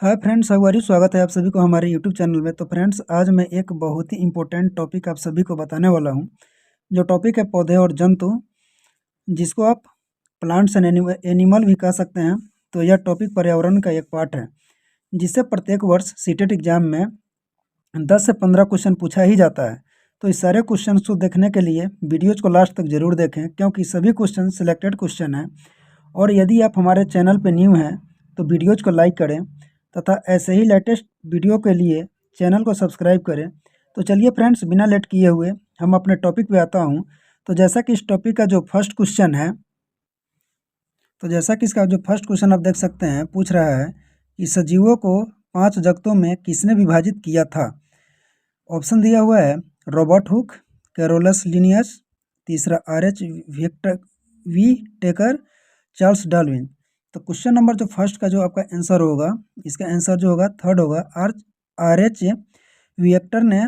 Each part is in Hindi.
Hi friends, how are you. स्वागत है आप सभी को हमारे यूट्यूब चैनल में। तो फ्रेंड्स, आज मैं एक बहुत ही इम्पोर्टेंट टॉपिक आप सभी को बताने वाला हूँ। जो टॉपिक है पौधे और जंतु, जिसको आप प्लांट्स एंड एनिमल भी कह सकते हैं। तो यह टॉपिक पर्यावरण का एक पार्ट है, जिससे प्रत्येक वर्ष सीटेट एग्जाम में 10 से 15 क्वेश्चन पूछा ही जाता है। तो इस सारे क्वेश्चन को देखने के लिए वीडियोज को लास्ट तक जरूर देखें, क्योंकि सभी क्वेश्चन सिलेक्टेड क्वेश्चन हैं। और यदि आप हमारे चैनल पर न्यू हैं तो वीडियोज को लाइक करें तथा ऐसे ही लेटेस्ट वीडियो के लिए चैनल को सब्सक्राइब करें। तो चलिए फ्रेंड्स, बिना लेट किए हुए हम अपने टॉपिक पे आता हूँ। तो जैसा कि इस टॉपिक का जो फर्स्ट क्वेश्चन है, तो जैसा कि इसका जो फर्स्ट क्वेश्चन आप देख सकते हैं, पूछ रहा है कि सजीवों को 5 जगतों में किसने विभाजित किया था। ऑप्शन दिया हुआ है रॉबर्ट हुक, कैरोलस लिनियस, तीसरा R H. Whittaker, Charles Darwin. तो क्वेश्चन नंबर जो फर्स्ट का जो आपका आंसर होगा, इसका आंसर जो होगा थर्ड होगा। आर.एच. विएक्टर ने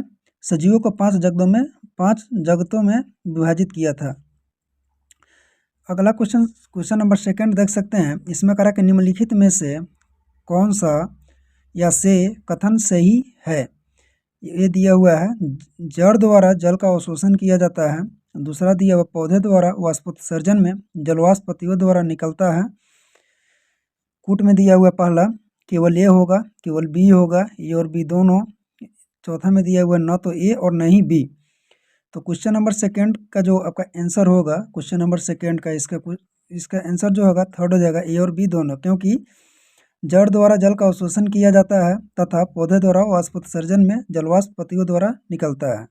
सजीवों को 5 जगतों में विभाजित किया था। अगला क्वेश्चन, क्वेश्चन नंबर सेकंड देख सकते हैं। इसमें करा कि निम्नलिखित में से कौन सा या से कथन सही है। ये दिया हुआ है जड़ द्वारा जल का अवशोषण किया जाता है। दूसरा दिया हुआ पौधे द्वारा वाष्पोत्सर्जन में जलवाष्प पत्तियों द्वारा निकलता है। कूट में दिया हुआ पहला केवल ए होगा, केवल बी होगा, ए और बी दोनों। चौथा में दिया हुआ न तो ए और न ही बी। तो क्वेश्चन नंबर सेकंड का जो आपका आंसर होगा, क्वेश्चन नंबर सेकंड का इसका आंसर जो होगा थर्ड हो जाएगा, ए और बी दोनों, क्योंकि जड़ द्वारा जल का अवशोषण किया जाता है तथा पौधे द्वारा वाष्पोत्सर्जन में जलवाष्प पत्तियों द्वारा निकलता है।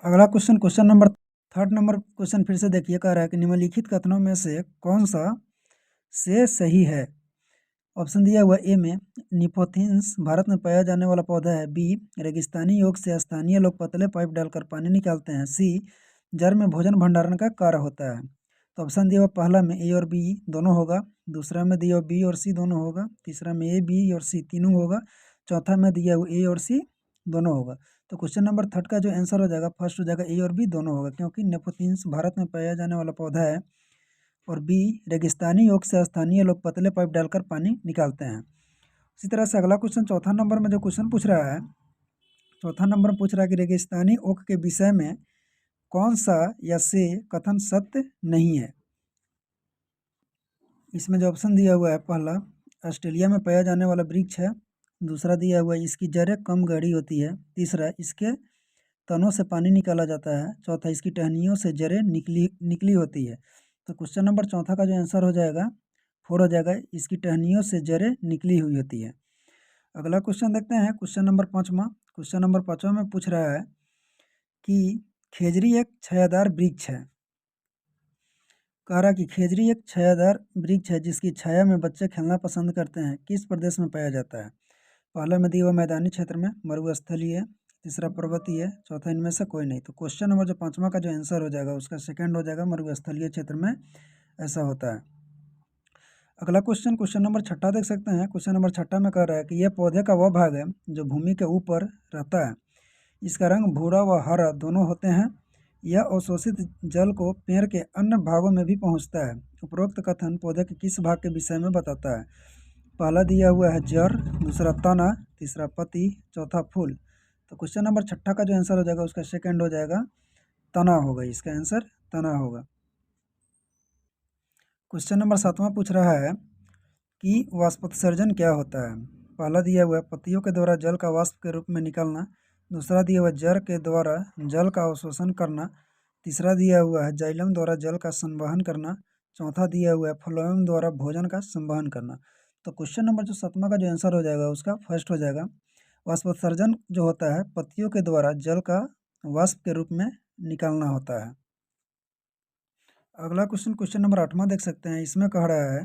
अगला question, question number third number question फिर से देखिए, कह रहा है कि निम्नलिखित कथनों में से कौन सा से सही है। ऑप्शन दिया हुआ ए में निपोथिन्स भारत में पाया जाने वाला पौधा है। बी रेगिस्तानी योग से स्थानीय लोग पतले पाइप डालकर पानी निकालते हैं। सी जड़ में भोजन भंडारण का कार्य होता है। तो ऑप्शन दिया हुआ पहला में ए और बी दोनों होगा, दूसरा में दिया हुआ बी और सी दोनों होगा, तीसरा में ए बी और सी तीनों होगा, चौथा में दिया हुआ ए और सी दोनों होगा। तो क्वेश्चन नंबर थर्ड का जो आंसर हो जाएगा फर्स्ट हो जाएगा, ए और बी दोनों होगा, क्योंकि नेपोथिन्स भारत में पाया जाने वाला पौधा है। और बी रेगिस्तानी योग से स्थानीय लोग पतले पाइप डालकर पानी निकालते हैं। इसी तरह से अगला क्वेश्चन चौथा नंबर में जो क्वेश्चन पूछ रहा है, चौथा नंबर में पूछ रहा है कि रेगिस्तानी ओक के विषय में कौन सा या से कथन सत्य नहीं है। इसमें जो ऑप्शन दिया हुआ है, पहला ऑस्ट्रेलिया में पाया जाने वाला वृक्ष है, दूसरा दिया हुआ है इसकी जड़ें कम गहरी होती है, तीसरा इसके तनों से पानी निकाला जाता है, चौथा इसकी टहनियों से जड़ें निकली होती है। तो क्वेश्चन नंबर चौथा का जो आंसर हो जाएगा फोर हो जाएगा, इसकी टहनियों से जड़ें निकली हुई होती है। अगला क्वेश्चन देखते हैं, क्वेश्चन नंबर पाँचवा। क्वेश्चन नंबर पाँचवा में पूछ रहा है कि खेजड़ी एक छायादार वृक्ष है। कह रहा कि खेजड़ी एक छायादार वृक्ष है जिसकी छाया में बच्चे खेलना पसंद करते हैं, किस प्रदेश में पाया जाता है। पहला में दिया हुआ मैदानी क्षेत्र में, मरुस्थलीय, तीसरा पर्वतीय, चौथा इनमें से कोई नहीं। तो क्वेश्चन नंबर जो पाँचवा का जो आंसर हो जाएगा उसका सेकंड हो जाएगा, मरुस्थलीय क्षेत्र में ऐसा होता है। अगला क्वेश्चन, क्वेश्चन नंबर छठा देख सकते हैं। क्वेश्चन नंबर छठा में कह रहा है कि यह पौधे का वह भाग है जो भूमि के ऊपर रहता है, इसका रंग भूरा व हरा दोनों होते हैं, यह अवशोषित जल को पेड़ के अन्य भागों में भी पहुंचता है। उपरोक्त कथन पौधे के किस भाग के विषय में बताता है। पहला दिया हुआ है जड़, दूसरा तना, तीसरा पत्ती, चौथा फूल। तो क्वेश्चन नंबर छठा का जो आंसर हो जाएगा उसका सेकंड हो जाएगा, तना होगा, इसका आंसर तना होगा। क्वेश्चन नंबर सातवां पूछ रहा है कि वाष्पोत्सर्जन क्या होता है। पहला दिया हुआ है पत्तियों के द्वारा जल का वाष्प के रूप में निकलना, दूसरा दिया हुआ है जड़ के द्वारा जल का अवशोषण करना, तीसरा दिया हुआ है जाइलम द्वारा जल का संवहन करना, चौथा दिया हुआ है फ्लोएम द्वारा भोजन का संवहन करना। तो क्वेश्चन नंबर जो सातवां का जो आंसर हो जाएगा उसका फर्स्ट हो जाएगा, वाष्पोत्सर्जन जो होता है पत्तियों के द्वारा जल का वाष्प के रूप में निकालना होता है। अगला क्वेश्चन, क्वेश्चन नंबर आठवां देख सकते हैं। इसमें कह रहा है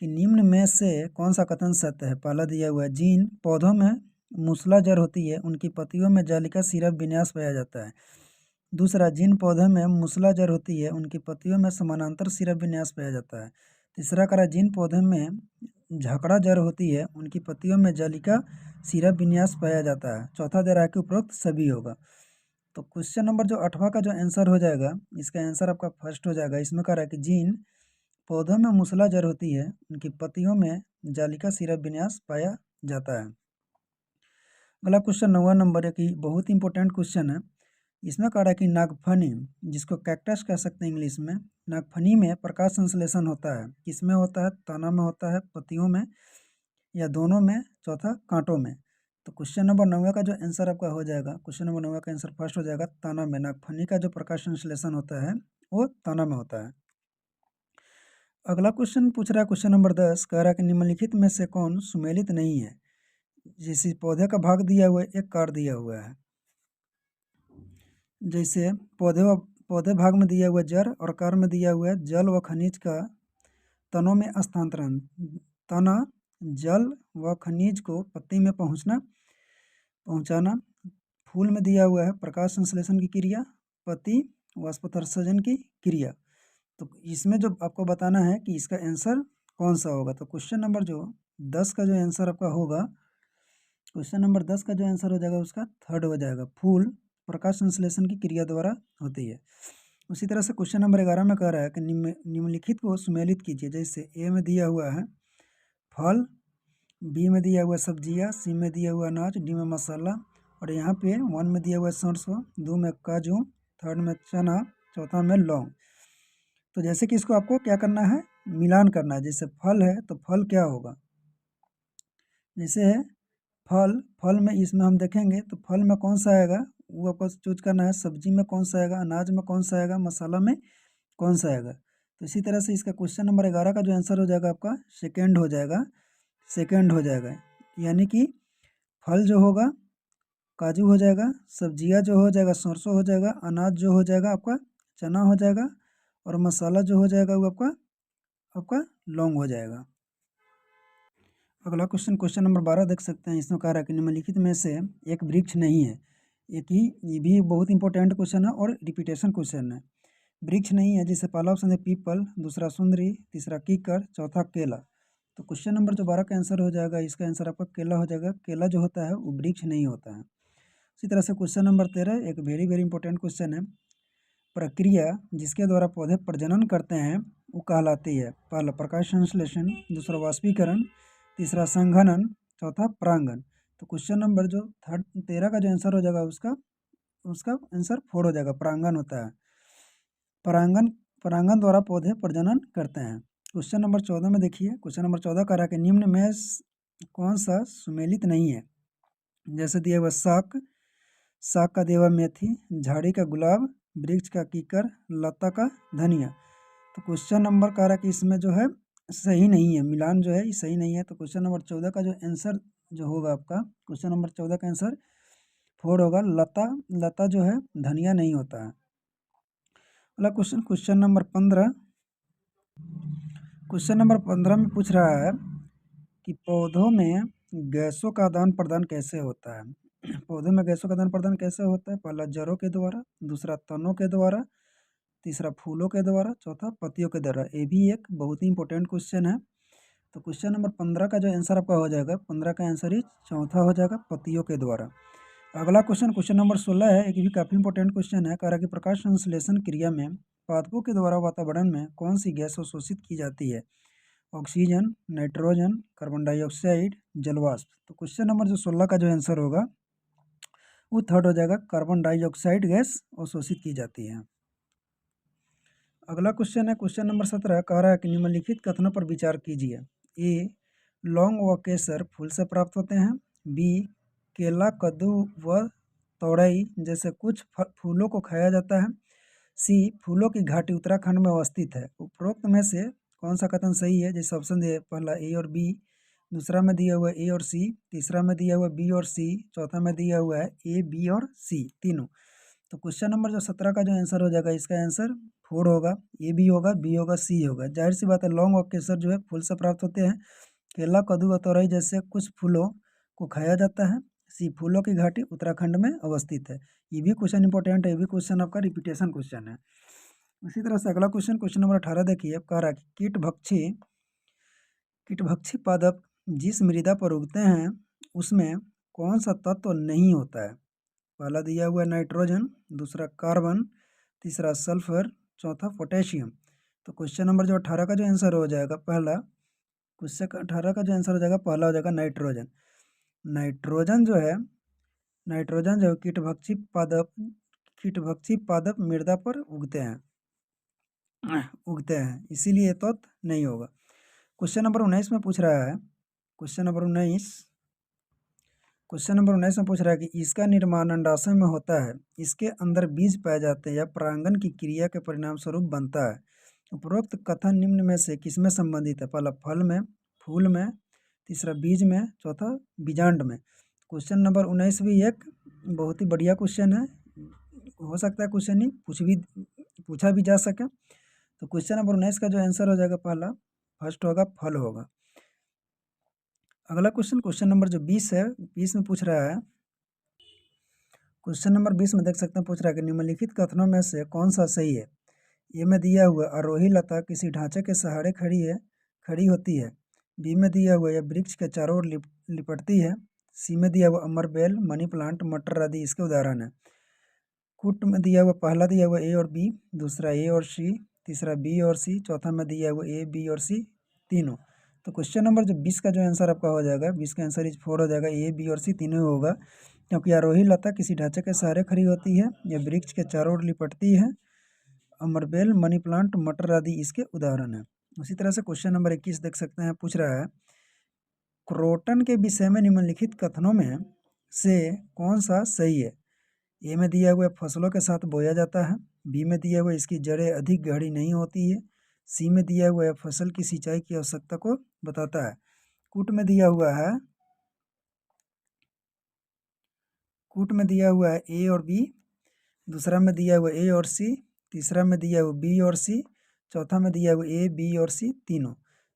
कि निम्न में से कौन सा कथन सत्य है। पहला दिया हुआ है जिन पौधों में मूसला जड़ होती है उनकी पत्तियों में जालिका सिरा विन्यास पाया जाता है। दूसरा, जिन पौधों में मूसला जड़ होती है उनकी पत्तियों में समानांतर सिरा विन्यास पाया जाता है। तीसरा करा जिन पौधों में झकड़ा जड़ होती है उनकी पत्तियों में जालिका सिरा विन्यास पाया जाता है। चौथा दे रहा है कि उपरोक्त सभी होगा। तो क्वेश्चन नंबर जो आठवां का जो आंसर हो जाएगा, इसका आंसर आपका फर्स्ट हो जाएगा। इसमें कह रहा है कि जिन पौधों में मूसला जड़ होती है, उनकी पत्तियों में जालिका सिरा विन्यास पाया जाता है। अगला क्वेश्चन 9वां नंबर की बहुत इंपॉर्टेंट क्वेश्चन है। इसमें कह रहा है कि नागफनी, जिसको कैक्टस कह सकते हैं इंग्लिश में, नागफनी में प्रकाश संश्लेषण होता है। किसमें होता है? तना में होता है, पत्तियों में, या दोनों में, चौथा कांटों में। तो क्वेश्चन नंबर 9 का जो आंसर आपका हो जाएगा, क्वेश्चन नंबर 9 का आंसर फर्स्ट हो जाएगा तना में। नागफनी का जो प्रकाश संश्लेषण होता है वो तना में होता है। अगला क्वेश्चन पूछ रहा है, क्वेश्चन नंबर 10 कह रहा है कि निम्नलिखित में से कौन सुमेलित नहीं है? जैसे पौधे का भाग दिया हुआ है, एक कार दिया हुआ है। जैसे पौधे भाग में दिया हुआ है जड़, और कार में दिया हुआ है जल व खनिज का तनों में स्थानांतरण। तना जल व खनिज को पत्ती में पहुंचाना। फूल में दिया हुआ है प्रकाश संश्लेषण की क्रिया, पत्ती वाष्पोत्सर्जन की क्रिया। तो इसमें जो आपको बताना है कि इसका आंसर कौन सा होगा। तो क्वेश्चन नंबर जो 10 का जो आंसर आपका होगा, क्वेश्चन नंबर 10 का जो आंसर हो जाएगा उसका थर्ड हो जाएगा। फूल प्रकाश संश्लेषण की क्रिया द्वारा होती है। उसी तरह से क्वेश्चन नंबर 11 में कह रहा है कि निम्नलिखित को सुमेलित कीजिए। जैसे ए में दिया हुआ है फल, बी में दिया हुआ सब्जियां, सी में दिया हुआ अनाज, डी में मसाला, और यहाँ पे 1 में दिया हुआ सरसों, 2 में काजू, थर्ड में चना, चौथा में लौंग। तो जैसे कि इसको आपको क्या करना है, मिलान करना है। जैसे फल है तो फल क्या होगा, जैसे है फल में इसमें हम देखेंगे तो फल में कौन सा आएगा वो आपको चूज करना है। सब्जी में कौन सा आएगा, अनाज में कौन सा आएगा, मसाला में कौन सा आएगा। तो इसी तरह से इसका क्वेश्चन नंबर 11 का जो आंसर हो जाएगा आपका सेकेंड हो जाएगा। यानी कि फल जो होगा काजू हो जाएगा, सब्जियां जो हो जाएगा सरसों हो जाएगा, अनाज जो हो जाएगा आपका चना हो जाएगा, और मसाला जो हो जाएगा वो आपका लौंग हो जाएगा। अगला क्वेश्चन, क्वेश्चन नंबर 12 देख सकते हैं। इसमें कह रहा है कि निम्नलिखित में से एक वृक्ष नहीं है। ये भी बहुत इंपॉर्टेंट क्वेश्चन है और रिपीटेशन क्वेश्चन है। वृक्ष नहीं है, जैसे पहला ऑप्शन है पीपल, दूसरा सुंदरी, तीसरा कीकर, चौथा केला। तो क्वेश्चन नंबर जो 12 का आंसर हो जाएगा, इसका आंसर आपका केला हो जाएगा। केला जो होता है वो वृक्ष नहीं होता है। इसी तरह से क्वेश्चन नंबर 13 एक वेरी वेरी इंपॉर्टेंट क्वेश्चन है। प्रक्रिया जिसके द्वारा पौधे प्रजनन करते हैं वो कहलाती है। पहला प्रकाश संश्लेषण, दूसरा वाष्पीकरण, तीसरा संघनन, चौथा परागण। तो क्वेश्चन नंबर जो 13 का जो आंसर हो जाएगा उसका आंसर 4 हो जाएगा, परागण होता है। परागण द्वारा पौधे प्रजनन करते हैं। क्वेश्चन नंबर 14 में देखिए, क्वेश्चन नंबर 14 कह रहा है कि निम्न में कौन सा सुमेलित नहीं है। जैसे दिया हुआ साग का दिया हुआ मेथी, झाड़ी का गुलाब, वृक्ष का कीकर, लता का धनिया। तो क्वेश्चन नंबर कह रहा है कि इसमें जो है सही नहीं है, मिलान जो है ये सही नहीं है। तो क्वेश्चन नंबर 14 का जो आंसर जो होगा आपका, क्वेश्चन नंबर 14 का आंसर 4 होगा। लता जो है धनिया नहीं होता है। अगला question, question number 15, question number 15 में पूछ रहा है कि पौधों में गैसों का आदान प्रदान कैसे होता है। पौधों में गैसों का आदान प्रदान कैसे होता है? पहला जड़ों के द्वारा, दूसरा तनों के द्वारा, तीसरा फूलों के द्वारा, चौथा पत्तियों के द्वारा। ये भी एक बहुत ही इंपॉर्टेंट क्वेश्चन है। तो क्वेश्चन नंबर 15 का जो आंसर आपका हो जाएगा, 15 का आंसर ही चौथा हो जाएगा, पत्तियों के द्वारा। अगला क्वेश्चन, क्वेश्चन नंबर 16 है। एक भी काफ़ी इंपॉर्टेंट क्वेश्चन है। कह रहा है कि प्रकाश संश्लेषण क्रिया में पादपों के द्वारा वातावरण में कौन सी गैस अवशोषित की जाती है? ऑक्सीजन, नाइट्रोजन, कार्बन डाइऑक्साइड, जलवाष्प। तो क्वेश्चन नंबर जो 16 का जो आंसर होगा वो थर्ड हो जाएगा, कार्बन डाइऑक्साइड गैस अवशोषित की जाती है। अगला क्वेश्चन है, क्वेश्चन नंबर 17 कह रहा है कि निम्नलिखित कथनों पर विचार कीजिए। ए, लौंग व केसर फूल से प्राप्त होते हैं। बी, केला, कद्दू व तोरई जैसे कुछ फूलों को खाया जाता है। सी, फूलों की घाटी उत्तराखंड में अवस्थित है। उपरोक्त में से कौन सा कथन सही है? जैसे ऑप्शन दिए, पहला ए और बी, दूसरा में दिया हुआ ए और सी, तीसरा में दिया हुआ बी और सी, चौथा में दिया हुआ है ए, बी और सी तीनों। तो क्वेश्चन नंबर जो 17 का जो आंसर हो जाएगा, इसका आंसर 4 होगा। ए भी होगा, बी होगा, सी होगा। जाहिर सी बात है, लौंग और केसर जो है फूल से प्राप्त होते हैं। केला, कद्दू व तोरई जैसे कुछ फूलों को खाया जाता है। सी, फूलों की घाटी उत्तराखंड में अवस्थित है। ये भी क्वेश्चन इंपॉर्टेंट है, ये भी क्वेश्चन आपका रिपीटेशन क्वेश्चन है। इसी तरह से अगला क्वेश्चन, क्वेश्चन नंबर 18 देखिए, कह रहा है कि कीटभक्षी पादप जिस मृदा पर उगते हैं उसमें कौन सा तत्व नहीं होता है? पहला दिया हुआ है नाइट्रोजन, दूसरा कार्बन, तीसरा सल्फर, चौथा पोटेशियम। तो क्वेश्चन नंबर जो 18 का जो आंसर हो जाएगा पहला, क्वेश्चन 18 का जो आंसर हो जाएगा पहला हो जाएगा नाइट्रोजन। नाइट्रोजन जो है, नाइट्रोजन जो कीटभक्षी पादप मृदा पर उगते हैं, इसीलिए तो नहीं होगा। क्वेश्चन नंबर 19 में पूछ रहा है, क्वेश्चन नंबर 19 में पूछ रहा है कि इसका निर्माण अंडाशय में होता है, इसके अंदर बीज पाए जाते हैं या परागण की क्रिया के परिणाम स्वरूप बनता है। उपरोक्त कथन निम्न में से किसमें संबंधित है? पहला फल में, फूल में, तीसरा बीज में, चौथा बीजांड में। क्वेश्चन नंबर 19 भी एक बहुत ही बढ़िया क्वेश्चन है, हो सकता है क्वेश्चन ही पूछा भी जा सके। तो क्वेश्चन नंबर 19 का जो आंसर हो जाएगा पहला, फर्स्ट होगा फल होगा। अगला क्वेश्चन, क्वेश्चन नंबर जो 20 है, 20 में पूछ रहा है, क्वेश्चन नंबर 20 में देख सकते हैं पूछ रहा है कि निम्नलिखित कथनों में से कौन सा सही है? ए में दिया हुआ आरोही लता किसी ढांचे के सहारे खड़ी होती है। बी में दिया हुआ यह वृक्ष के चारों ओर लिपटती है। सी में दिया हुआ अमर बेल, मनी प्लांट, मटर आदि इसके उदाहरण है। कुट में दिया हुआ पहला दिया हुआ ए और बी, दूसरा ए और सी, तीसरा बी और सी, चौथा में दिया हुआ ए, बी और सी तीनों। तो क्वेश्चन नंबर जो 20 का जो आंसर आपका हो जाएगा, 20 का आंसर इज 4 हो जाएगा, ए, बी और सी तीनों ही होगा, क्योंकि आरोही लता किसी ढांचे के सहारे खड़ी होती है, यह वृक्ष के चारों ओर लिपटती है, अमरबेल, मनी प्लांट, मटर आदि इसके उदाहरण हैं। उसी तरह से क्वेश्चन नंबर 21 देख सकते हैं, पूछ रहा है क्रोटन के विषय में निम्नलिखित कथनों में से कौन सा सही है? ए में दिया हुआ फसलों के साथ बोया जाता है। बी में दिया हुआ इसकी जड़ें अधिक गहरी नहीं होती है। सी में दिया हुआ फसल की सिंचाई की आवश्यकता को बताता है। कूट में दिया हुआ है, कूट में दिया हुआ है ए और बी, दूसरा में दिया हुआ ए और सी, तीसरा में दिया हुआ बी और सी, चौथा में दिया हुआ ए, बी और सी तीनों।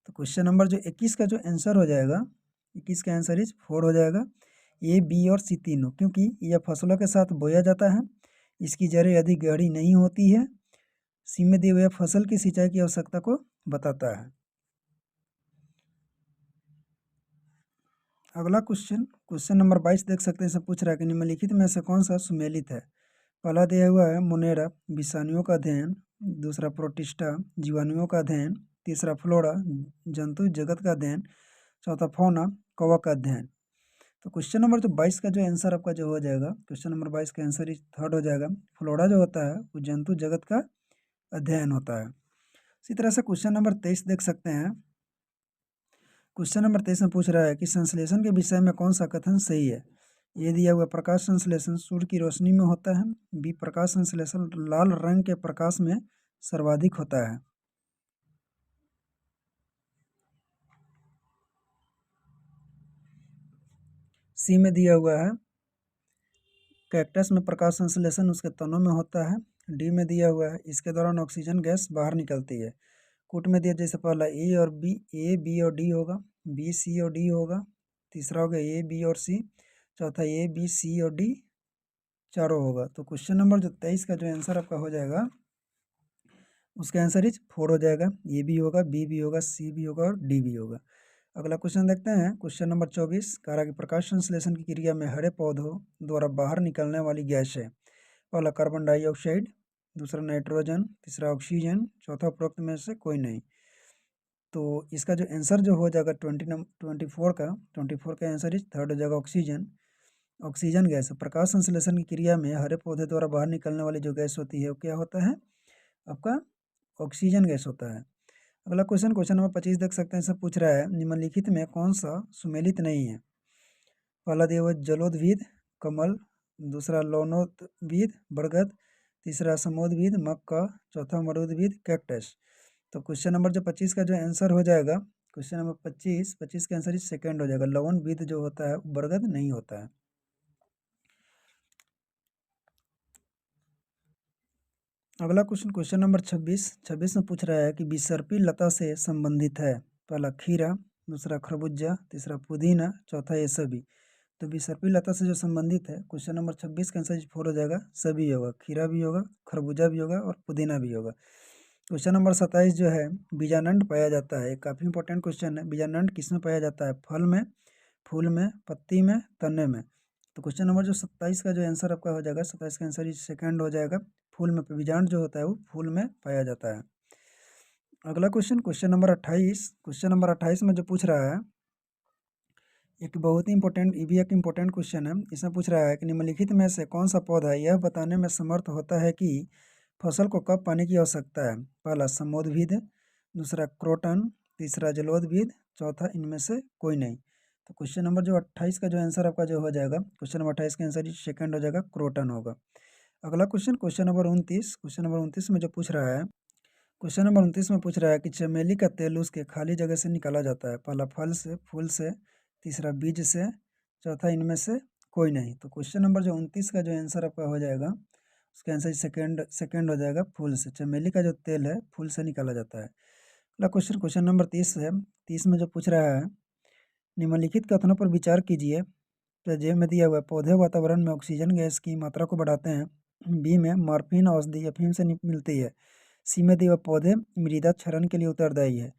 तो क्वेश्चन नंबर जो 21 का जो आंसर हो जाएगा, 21 का आंसर इज 4 हो जाएगा, ए, बी और सी तीनों, क्योंकि यह फसलों के साथ बोया जाता है, इसकी जड़ें अधिक गहरी नहीं होती है, सी में दिए हुए फसल की सिंचाई की आवश्यकता को बताता है। अगला क्वेश्चन, क्वेश्चन नंबर 22 देख सकते हैं, इसमें पूछ रहा है कि निम्नलिखित में से कौन सा सुमेलित है? पहला दिया हुआ है मोनेरा, विषाणुओं का अध्ययन, दूसरा प्रोटिस्टा, जीवाणुओं का अध्ययन, तीसरा फ्लोरा, जंतु जगत का अध्ययन, चौथा फौना, कवक का अध्ययन। तो क्वेश्चन नंबर जो 22 का जो आंसर आपका जो हो जाएगा, क्वेश्चन नंबर 22 का आंसर इस थर्ड हो जाएगा। फ्लोरा जो होता है वो जंतु जगत का अध्ययन होता है। इसी तरह से क्वेश्चन नंबर 23 देख सकते हैं, क्वेश्चन नंबर 23 में पूछ रहा है कि संश्लेषण के विषय में कौन सा कथन सही है? ये दिया हुआ प्रकाश संश्लेषण सूर्य की रोशनी में होता है। बी प्रकाश संश्लेषण लाल रंग के प्रकाश में सर्वाधिक होता है। सी में दिया हुआ है कैक्टस में प्रकाश संश्लेषण उसके तनों में होता है। डी में दिया हुआ है इसके दौरान ऑक्सीजन गैस बाहर निकलती है। कूट में दिया जैसे पहला ए और बी, ए, बी और डी होगा, बी, सी और डी होगा, तीसरा होगा ए, बी और सी, चौथा ए, बी, सी और डी चारों होगा। तो क्वेश्चन नंबर जो 23 का जो आंसर आपका हो जाएगा, उसका आंसर इज 4 हो जाएगा, ए भी होगा, बी भी होगा, सी भी होगा और डी भी होगा। अगला क्वेश्चन देखते हैं, क्वेश्चन नंबर 24 कह रहा है कि प्रकाश संश्लेषण की क्रिया में हरे पौधों द्वारा बाहर निकलने वाली गैस है। पहला कार्बन डाइऑक्साइड, दूसरा नाइट्रोजन, तीसरा ऑक्सीजन, चौथा उपरोक्त में से कोई नहीं। तो इसका जो आंसर जो हो जाएगा 24 का आंसर इज थर्ड हो जाएगा ऑक्सीजन। ऑक्सीजन गैस प्रकाश संश्लेषण की क्रिया में हरे पौधे द्वारा बाहर निकलने वाली जो गैस होती है वो क्या होता है? आपका ऑक्सीजन गैस होता है। अगला क्वेश्चन, क्वेश्चन नंबर 25 देख सकते हैं, सब पूछ रहा है निम्नलिखित में कौन सा सुमेलित नहीं है? पहला दिया हुआ जलोद्भिद कमल, दूसरा लौनोद्भिद बरगद, तीसरा समोद्भिद मक्का, चौथा मरुद्भिद कैक्टस। तो क्वेश्चन नंबर जो 25 का जो आंसर हो जाएगा, क्वेश्चन नंबर 25 का आंसर इस सेकेंड हो जाएगा, लवणविद जो होता है बरगद नहीं होता है। अगला क्वेश्चन, क्वेश्चन नंबर 26 में पूछ रहा है कि विसर्पी लता से संबंधित है। पहला खीरा, दूसरा खरबूजा, तीसरा पुदीना, चौथा ये सभी। तो विसर्पी लता से जो संबंधित है, क्वेश्चन नंबर 26 का आंसर 4 हो जाएगा, सभी होगा, खीरा भी होगा, खरबूजा भी होगा और पुदीना भी होगा। क्वेश्चन नंबर 27 जो है बीजानंड पाया जाता है, काफ़ी इंपॉर्टेंट क्वेश्चन है। बीजानंड किस में पाया जाता है? फल में, फूल में, पत्ती में, तने में। तो क्वेश्चन नंबर जो 27 का जो आंसर आपका हो जाएगा, 27 का आंसर सेकंड हो जाएगा, फूल में बीजांड जो होता है वो फूल में पाया जाता है। अगला क्वेश्चन नंबर 28। क्वेश्चन नंबर 28 में जो पूछ रहा है, एक बहुत ही इंपॉर्टेंट, ये भी एक इम्पोर्टेंट क्वेश्चन है। इसमें पूछ रहा है कि निम्नलिखित में से कौन सा पौधा यह बताने में समर्थ होता है कि फसल को कब पानी की आवश्यकता है। पहला समोद्भिद, दूसरा क्रोटन, तीसरा जलोद्भिद, चौथा इनमें से कोई नहीं। तो क्वेश्चन नंबर जो 28 का जो आंसर आपका जो हो जाएगा, क्वेश्चन नंबर 28 का आंसर सेकंड हो जाएगा, क्रोटन होगा। अगला क्वेश्चन नंबर 29। क्वेश्चन नंबर 29 में जो पूछ रहा है, क्वेश्चन नंबर 29 में पूछ रहा है कि चमेली का तेल उसके खाली जगह से निकाला जाता है। पहला फल से, फूल से, तीसरा बीज से, चौथा इनमें से कोई नहीं। तो क्वेश्चन नंबर जो 29 का जो आंसर आपका हो जाएगा, उसका आंसर सेकंड हो जाएगा, फूल से। चमेली का जो तेल है फूल से निकाला जाता है। अगला क्वेश्चन नंबर 30 है। 30 में जो पूछ रहा है, निम्नलिखित कथनों पर विचार कीजिए। तो जे में दिया हुआ है, पौधे वातावरण में ऑक्सीजन गैस की मात्रा को बढ़ाते हैं। बी में मॉर्फिन औषधि अफीम से मिलती है। सी में दिया हुआ, पौधे मृदा क्षरण के लिए उत्तरदायी है।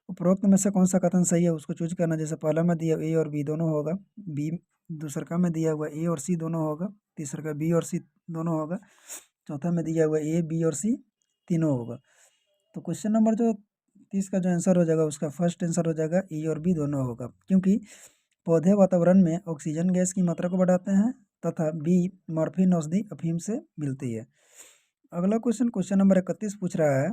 उपरोक्त में से कौन सा कथन सही है, उसको चूज करना। जैसे पहला में दिया ए और बी दोनों होगा, बी दूसरा में दिया हुआ ए और सी दोनों होगा, तीसरा का बी और सी दोनों होगा, चौथा में दिया हुआ ए बी और सी तीनों होगा। तो क्वेश्चन नंबर जो 30 का जो आंसर हो जाएगा, उसका फर्स्ट आंसर हो जाएगा ए और बी दोनों होगा, क्योंकि पौधे वातावरण में ऑक्सीजन गैस की मात्रा को बढ़ाते हैं, तथा बी मॉर्फिन औषधि अफीम से मिलती है। अगला क्वेश्चन नंबर 31 पूछ रहा है।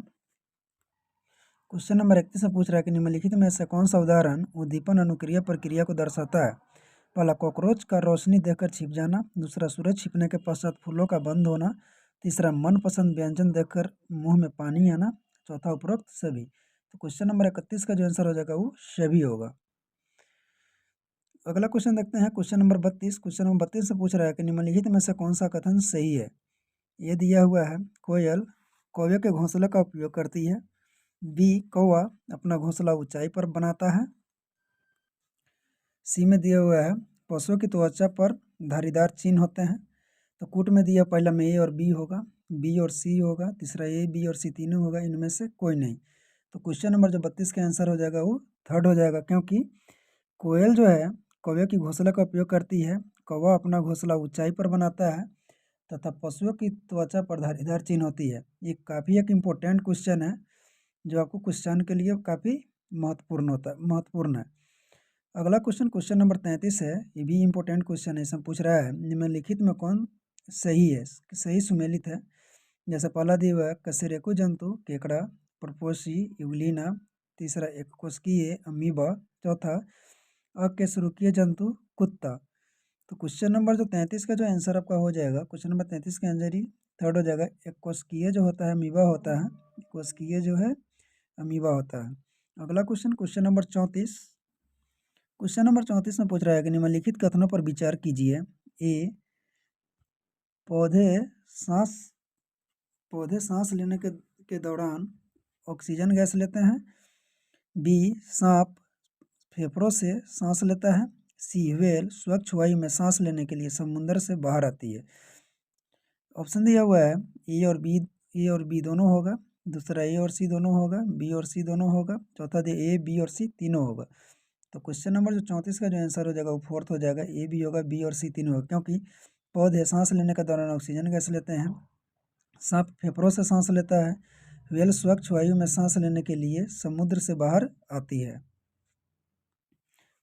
क्वेश्चन नंबर 31 में पूछ रहा है कि निम्नलिखित में से कौन सा उदाहरण उद्दीपन अनुक्रिया प्रक्रिया को दर्शाता है। पहला कॉकरोच का रोशनी देखकर छिप जाना, दूसरा सूरज छिपने के पश्चात फूलों का बंद होना, तीसरा मनपसंद व्यंजन देखकर मुंह में पानी आना, चौथा उपरोक्त सभी। तो क्वेश्चन नंबर 31 का जो आंसर हो जाएगा वो सभी होगा। अगला क्वेश्चन देखते हैं, क्वेश्चन नंबर 32। क्वेश्चन नंबर 32 से पूछ रहा है कि निम्नलिखित में से कौन सा कथन सही है। ये दिया हुआ है, कोयल कौवे के घोंसले का उपयोग करती है। बी कौवा अपना घोंसला ऊंचाई पर बनाता है। सी में दिया हुआ है, पशुओं की त्वचा पर धारीदार चिन्ह होते हैं। तो कूट में दिया पहला में ए और बी होगा, बी और सी होगा, तीसरा ए बी और सी तीनों होगा, इनमें से कोई नहीं। तो क्वेश्चन नंबर जो 32 का आंसर हो जाएगा वो थर्ड हो जाएगा, क्योंकि कोयल जो है कौवे की घोंसले का उपयोग करती है। कौवा अपना घोंसला ऊंचाई पर बनाता है, तथा पशुओं की त्वचा पर धारीदार चिन्ह होती है। ये काफ़ी एक इम्पोर्टेंट क्वेश्चन है, जो आपको क्वेश्चन के लिए काफ़ी महत्वपूर्ण है। अगला क्वेश्चन नंबर 33 है। ये भी इम्पोर्टेंट क्वेश्चन है। इसमें पूछ रहा है, निम्नलिखित में कौन सही है, सही सुमेलित है। जैसे पहला दिया हुआ है, कशेरुकी जंतु केकड़ा, परपोसी यूग्लिना, तीसरा एककोशिकीय अमीबा, चौथा अकशेरुकीय जंतु कुत्ता। तो क्वेश्चन नंबर जो 33 का जो आंसर आपका हो जाएगा, क्वेश्चन नंबर 33 का आंसर ही थर्ड हो जाएगा। एककोशिकीय जो होता है अमीबा होता है, कोशिकीय जो है अमीबा होता है। अगला क्वेश्चन नंबर 34। क्वेश्चन नंबर 34 में पूछ रहा है कि निम्नलिखित कथनों पर विचार कीजिए। ए पौधे सांस लेने के दौरान ऑक्सीजन गैस लेते हैं। बी सांप फेफड़ों से सांस लेता है। सी व्हेल स्वच्छ वायु में सांस लेने के लिए समुद्र से बाहर आती है। ऑप्शन दिया हुआ है, ए और बी दोनों होगा, दूसरा ए और सी दोनों होगा, बी और सी दोनों होगा, चौथा दिया ए बी और सी तीनों होगा। तो क्वेश्चन नंबर जो 34 का जो आंसर हो जाएगा वो फोर्थ हो जाएगा, ए भी होगा, बी और सी तीनों होगा, क्योंकि पौधे सांस लेने के दौरान ऑक्सीजन गैस लेते हैं। सांप फेफड़ों से सांस लेता है। व्हेल स्वच्छ वायु में सांस लेने के लिए समुद्र से बाहर आती है।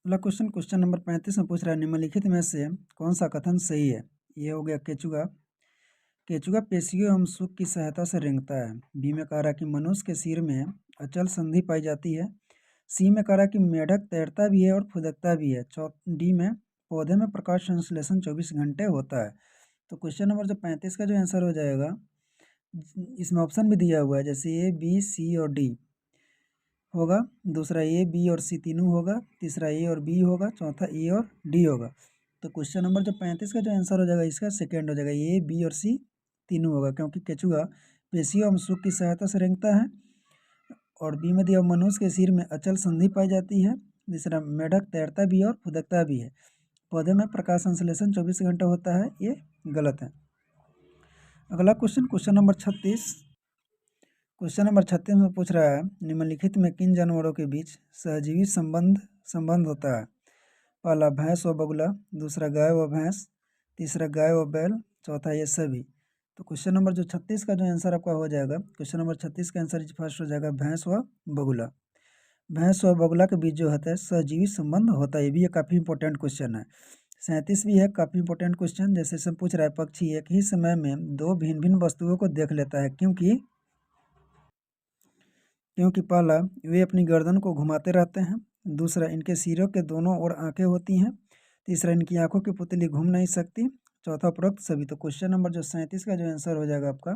अगला क्वेश्चन नंबर 35 में पूछ रहा है, निम्नलिखित में से कौन सा कथन सही है। ये हो गया केचुआ पेशियों एवं सुख की सहायता से रेंगता है। बी में कह रहा है कि मनुष्य के सिर में अचल संधि पाई जाती है। सी में कह रहा है कि मेढक तैरता भी है और फुदकता भी है। डी में पौधे में प्रकाश संश्लेषण 24 घंटे होता है। तो क्वेश्चन नंबर जो 35 का जो आंसर हो जाएगा, इसमें ऑप्शन भी दिया हुआ है, जैसे ए बी सी और डी होगा, दूसरा ए बी और सी तीनों होगा, तीसरा ए और बी होगा, चौथा ए और डी होगा। तो क्वेश्चन नंबर जो 35 का जो आंसर हो जाएगा, इसका सेकेंड हो जाएगा, ए बी और सी तीनों होगा, क्योंकि केचुआ पेशियों एवं सुख की सहायता से रेंगता है। और बी में दिया, मनुष्य के सिर में अचल संधि पाई जाती है। तीसरा, मेढक तैरता भी है और फुदकता भी है। पौधे में प्रकाश संश्लेषण 24 घंटे होता है, ये गलत है। अगला क्वेश्चन नंबर 36। क्वेश्चन नंबर 36 में पूछ रहा है, निम्नलिखित में किन जानवरों के बीच सहजीवी संबंध होता है। पहला भैंस व बगुला, दूसरा गाय व भैंस, तीसरा गाय व बैल, चौथा ये सभी। तो क्वेश्चन नंबर जो 36 का जो आंसर आपका हो जाएगा, क्वेश्चन नंबर 36 का आंसर फर्स्ट हो जाएगा भैंस व बगुला। भैंस व बगुला के बीच जो होता है सहजीवी संबंध होता है, ये भी एक काफ़ी इंपॉर्टेंट क्वेश्चन है। 37 भी है काफ़ी इंपॉर्टेंट क्वेश्चन, जैसे सब पूछ रहा है पक्षी एक ही समय में दो भिन्न भिन्न वस्तुओं को देख लेता है, क्योंकि क्योंकि पहला वे अपनी गर्दन को घुमाते रहते हैं, दूसरा इनके सिरों के दोनों ओर आंखें होती हैं, तीसरा इनकी आंखों की पुतली घूम नहीं सकती, चौथा उपरोक्त सभी। तो क्वेश्चन नंबर जो 37 का जो आंसर हो जाएगा आपका,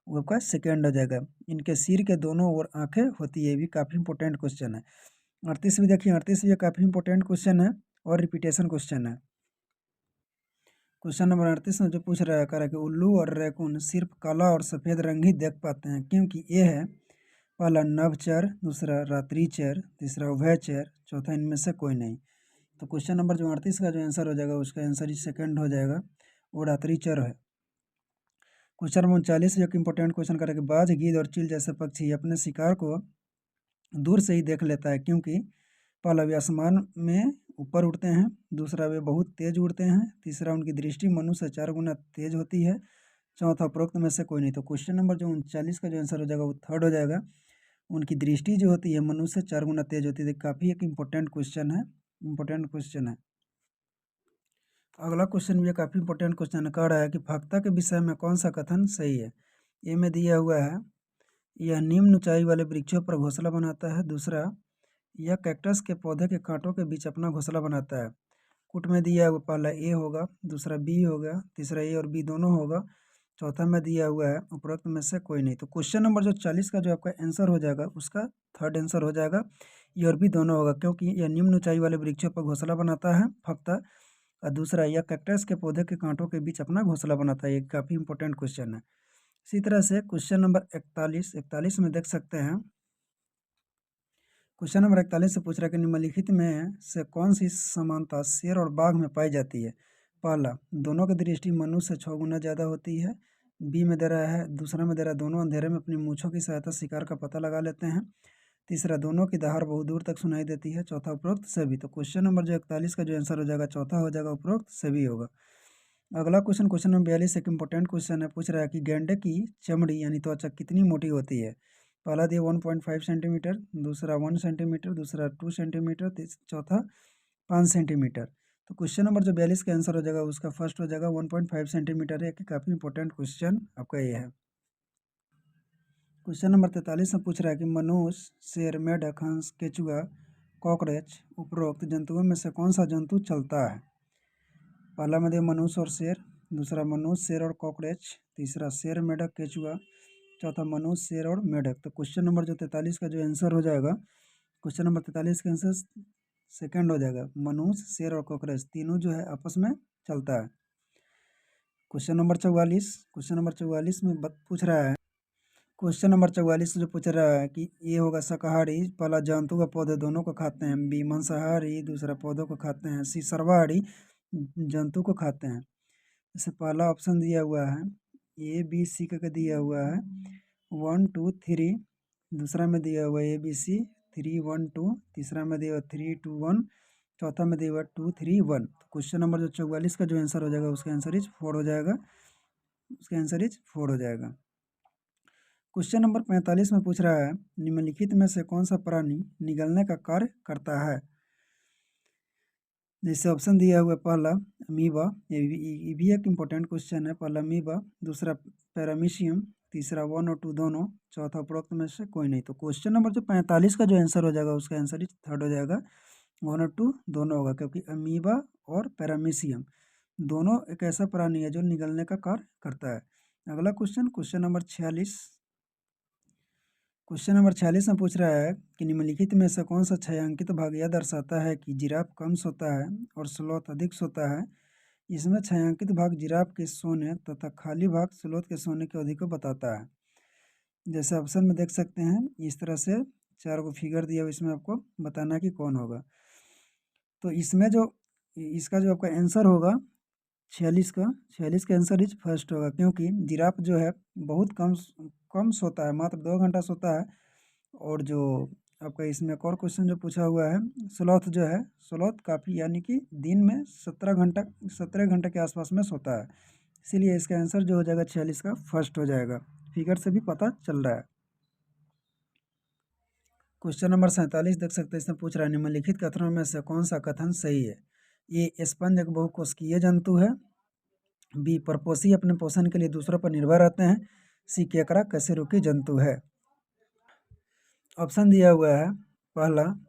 वो आपका सेकेंड हो जाएगा, इनके सिर के दोनों ओर आंखें होती है, ये भी काफ़ी इंपॉर्टेंट क्वेश्चन है। 38 भी देखिए, 38 भी काफ़ी इंपॉर्टेंट क्वेश्चन है और रिपीटेशन क्वेश्चन है। क्वेश्चन नंबर 38 में जो पूछ रहा है कह रहा है कि उल्लू और रैकून सिर्फ काला और सफ़ेद रंग ही देख पाते हैं, क्योंकि ये है पहला नभचर, दूसरा रात्रिचर, तीसरा उभयचर, चौथा इनमें से कोई नहीं। तो क्वेश्चन नंबर जो 38 का जो आंसर हो जाएगा, उसका आंसर ही सेकंड हो जाएगा, वो रात्रिचर है। क्वेश्चन नंबर 39 एक इंपॉर्टेंट क्वेश्चन करें कि बाज, गिद्ध और चील जैसे पक्षी अपने शिकार को दूर से ही देख लेता है, क्योंकि पहला वे आसमान में ऊपर उड़ते हैं, दूसरा वे बहुत तेज उड़ते हैं, तीसरा उनकी दृष्टि मनुष्य से 4 गुना तेज होती है, चौथा उपरोक्त में से कोई नहीं। तो क्वेश्चन नंबर जो 39 का जो आंसर हो जाएगा, वो थर्ड हो जाएगा, उनकी दृष्टि जो होती है मनुष्य से 4 गुना तेज होती है। काफ़ी एक इंपॉर्टेंट क्वेश्चन है, इंपॉर्टेंट क्वेश्चन है। अगला क्वेश्चन भी काफ़ी इंपॉर्टेंट क्वेश्चन है, कह रहा है कि फक्ता के विषय में कौन सा कथन सही है। ए में दिया हुआ है यह निम्न ऊंचाई वाले वृक्षों पर घोंसला बनाता है, दूसरा यह कैक्टस के पौधे के कांटों के बीच अपना घोंसला बनाता है। कुट में दिया हुआ पहला ए होगा, दूसरा बी होगा, तीसरा ए और बी दोनों होगा, चौथा में दिया हुआ है उपरोक्त में से कोई नहीं। तो क्वेश्चन नंबर जो 40 का जो आपका आंसर हो जाएगा, उसका थर्ड आंसर हो जाएगा, ये और भी दोनों होगा, क्योंकि यह निम्न ऊंचाई वाले वृक्षों पर घोंसला बनाता है फक्ता, और दूसरा यह कैक्टस के पौधे के कांटों के बीच अपना घोंसला बनाता है। ये काफ़ी इंपॉर्टेंट क्वेश्चन है। इसी तरह से क्वेश्चन नंबर 41 में देख सकते हैं, क्वेश्चन नंबर 41 से पूछ रहा है कि निम्नलिखित में से कौन सी समानता शेर और बाघ में पाई जाती है। पहला, दोनों की दृष्टि मनुष्य से 6 गुना ज़्यादा होती है। बी में दे रहा है, दूसरा में दे रहा है दोनों अंधेरे में अपनी मूँछों की सहायता शिकार का पता लगा लेते हैं। तीसरा, दोनों की दहाड़ बहुत दूर तक सुनाई देती है। चौथा, उपरोक्त सभी। तो क्वेश्चन नंबर जो 41 का जो आंसर हो जाएगा, चौथा हो जाएगा, उपरोक्त सभी होगा। अगला क्वेश्चन, क्वेश्चन नंबर 42 एक इंपॉर्टेंट क्वेश्चन है, पूछ रहा है कि गेंडे की चमड़ी यानी त्वचा कितनी मोटी होती है। पहला दिया 1.5 सेंटीमीटर, दूसरा 1 सेंटीमीटर, दूसरा 2 सेंटीमीटर, चौथा 5 सेंटीमीटर। तो क्वेश्चन नंबर जो 42 का आंसर हो जाएगा, उसका फर्स्ट हो जाएगा 1.5 सेंटीमीटर है, कि काफ़ी इंपॉर्टेंट क्वेश्चन आपका ये है। क्वेश्चन नंबर 43 में पूछ रहा है कि मनुष्य, शेर, मेढक, हंस, केचुआ, कॉकरोच उपरोक्त जंतुओं में से कौन सा जंतु चलता है। पहला में दिया मनुष्य और शेर, दूसरा मनुष्य, शेर और कॉकरोच, तीसरा शेर, मेढक, केचुआ, चौथा मनुष्य, शेर और मेढक। तो क्वेश्चन नंबर जो 43 का जो आंसर हो जाएगा, क्वेश्चन नंबर 43 का आंसर सेकंड हो जाएगा, मनुष्य, शेर और कॉकरोच तीनों जो है आपस में चलता है। क्वेश्चन नंबर 44, क्वेश्चन नंबर 44 में पूछ रहा है, क्वेश्चन नंबर 44 जो पूछ रहा है कि ये होगा शाकाहारी, पहला जंतु व पौधे दोनों को खाते हैं, बी मांसाहारी, दूसरा पौधों को खाते हैं, सी सर्वाहारी जंतु को खाते हैं। जैसे पहला ऑप्शन दिया हुआ है ए बी सी का दिया हुआ है 1 2 3, दूसरा में दिया हुआ है ए बी सी 3 1 2, तीसरा में दिया हुआ 3 2 1, चौथा में दिया हुआ 2 3 1। तो क्वेश्चन नंबर जो 44 का जो आंसर हो जाएगा, उसका आंसर इज 4 हो जाएगा, उसका आंसर इज 4 हो जाएगा। क्वेश्चन नंबर 45 में पूछ रहा है निम्नलिखित में से कौन सा प्राणी निगलने का कार्य करता है। जैसे ऑप्शन दिया हुआ है, पहला अमीबा, ये भी एक इम्पोर्टेंट क्वेश्चन है, पहला अमीबा, दूसरा पैरामीशियम, तीसरा 1 और 2 दोनों, चौथा उपरोक्त में से कोई नहीं। तो क्वेश्चन नंबर जो 45 का जो आंसर हो जाएगा, उसका आंसर ही थर्ड हो जाएगा, 1 और 2 दोनों होगा, क्योंकि अमीबा और पैरामीशियम दोनों एक ऐसा प्राणी है जो निगलने का कार्य करता है। अगला question, question number 46, question number 46 में पूछ रहा है कि निम्नलिखित में से कौन सा छायांकित भाग यह दर्शाता है कि जिराफ कम सोता है और स्लॉथ अधिक सोता है। इसमें छायांकित भाग जिराफ के सोने तथा खाली भाग स्लॉथ के सोने की अवधि को बताता है। जैसे ऑप्शन में देख सकते हैं, इस तरह से 4 को फिगर दिया हुआ, इसमें आपको बताना है कि कौन होगा। तो इसमें जो इसका जो आपका आंसर होगा 46 का आंसर इज फर्स्ट होगा, क्योंकि जिराफ जो है बहुत कम सोता है, मात्र 2 घंटा सोता है। और जो आपका इसमें एक और क्वेश्चन जो पूछा हुआ है, स्लॉथ जो है, स्लॉथ काफ़ी यानी कि दिन में 17 घंटे के आसपास में सोता है। इसीलिए इसका आंसर जो हो जाएगा 46 का फर्स्ट हो जाएगा। फिगर से भी पता चल रहा है। क्वेश्चन नंबर 47 देख सकते हैं, इसमें पूछ रहा है निम्नलिखित कथनों में से कौन सा कथन सही है। ए स्पंज एक बहुकोशिकीय जंतु है। बी परपोषी अपने पोषण के लिए दूसरों पर निर्भर रहते हैं। सी केकड़ा कशेरुकी जंतु है। ऑप्शन दिया हुआ है, पहला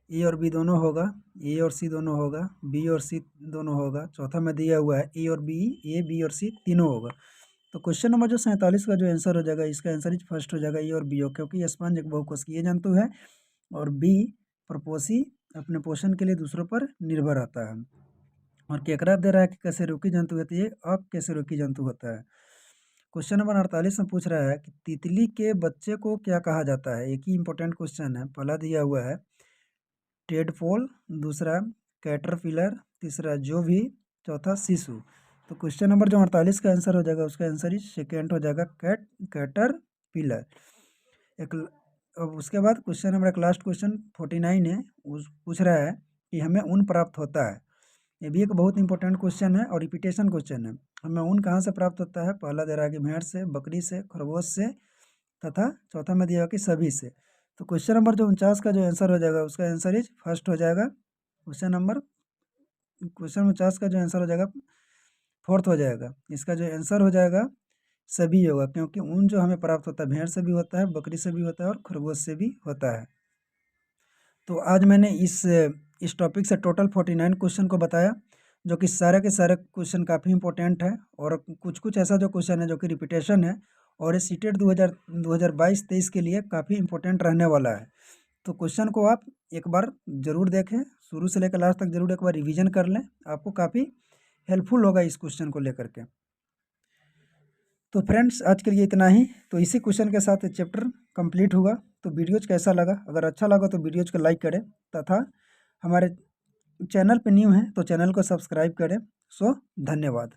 ए और बी दोनों होगा, ए और सी दोनों होगा, बी और सी दोनों होगा। चौथा में दिया हुआ है ए और बी, ए बी और सी तीनों होगा। तो क्वेश्चन नंबर जो 47 का जो आंसर हो जाएगा, इसका आंसर इज फर्स्ट हो जाएगा ए और बी हो, क्योंकि स्पंज एक बहुकोशिकीय जंतु है और बी परपोषी अपने पोषण के लिए दूसरों पर निर्भर रहता है। और केकड़ा दे रहा है कि कशेरुकी जंतु है, तो ये अकशेरुकी जंतु होता है। क्वेश्चन नंबर 48 में पूछ रहा है कि तितली के बच्चे को क्या कहा जाता है। एक ही इंपॉर्टेंट क्वेश्चन है। पहला दिया हुआ है टेडपोल, दूसरा कैटरपिलर, तीसरा जोवी, चौथा शिशु। तो क्वेश्चन नंबर जो 48 का आंसर हो जाएगा, उसका आंसर ही सेकेंड हो जाएगा कैटरपिलर। अब उसके बाद क्वेश्चन नंबर एक लास्ट क्वेश्चन 49 है, उस पूछ रहा है कि हमें ऊन प्राप्त होता है। ये भी एक बहुत इंपॉर्टेंट क्वेश्चन है और रिपीटेशन क्वेश्चन है। हमें ऊन कहाँ से प्राप्त होता है। पहला दे रहा है कि भेड़ से, बकरी से, खरगोश से, तथा चौथा में दिया कि सभी से। तो क्वेश्चन नंबर जो 49 का जो आंसर हो जाएगा, उसका आंसर इज फर्स्ट हो जाएगा। क्वेश्चन 49 का जो आंसर हो जाएगा फोर्थ हो जाएगा। इसका जो आंसर हो जाएगा सभी होगा, क्योंकि ऊन जो हमें प्राप्त होता है भेड़ से भी होता है, बकरी से भी होता है और खरगोश से भी होता है। तो आज मैंने इस टॉपिक से टोटल 49 क्वेश्चन को बताया, जो कि सारे के सारे क्वेश्चन काफ़ी इंपॉर्टेंट है और कुछ कुछ ऐसा जो क्वेश्चन है जो कि रिपीटेशन है, और ये सीटेट 2022-23 के लिए काफ़ी इंपॉर्टेंट रहने वाला है। तो क्वेश्चन को आप एक बार ज़रूर देखें, शुरू से लेकर लास्ट तक ज़रूर एक बार रिवीजन कर लें, आपको काफ़ी हेल्पफुल होगा इस क्वेश्चन को लेकर के। तो फ्रेंड्स आज के लिए इतना ही। तो इसी क्वेश्चन के साथ चैप्टर कंप्लीट हुआ। तो वीडियोज कैसा लगा, अगर अच्छा लगा तो वीडियोज को लाइक करें, तथा हमारे चैनल पे न्यू हैं तो चैनल को सब्सक्राइब करें। सो धन्यवाद।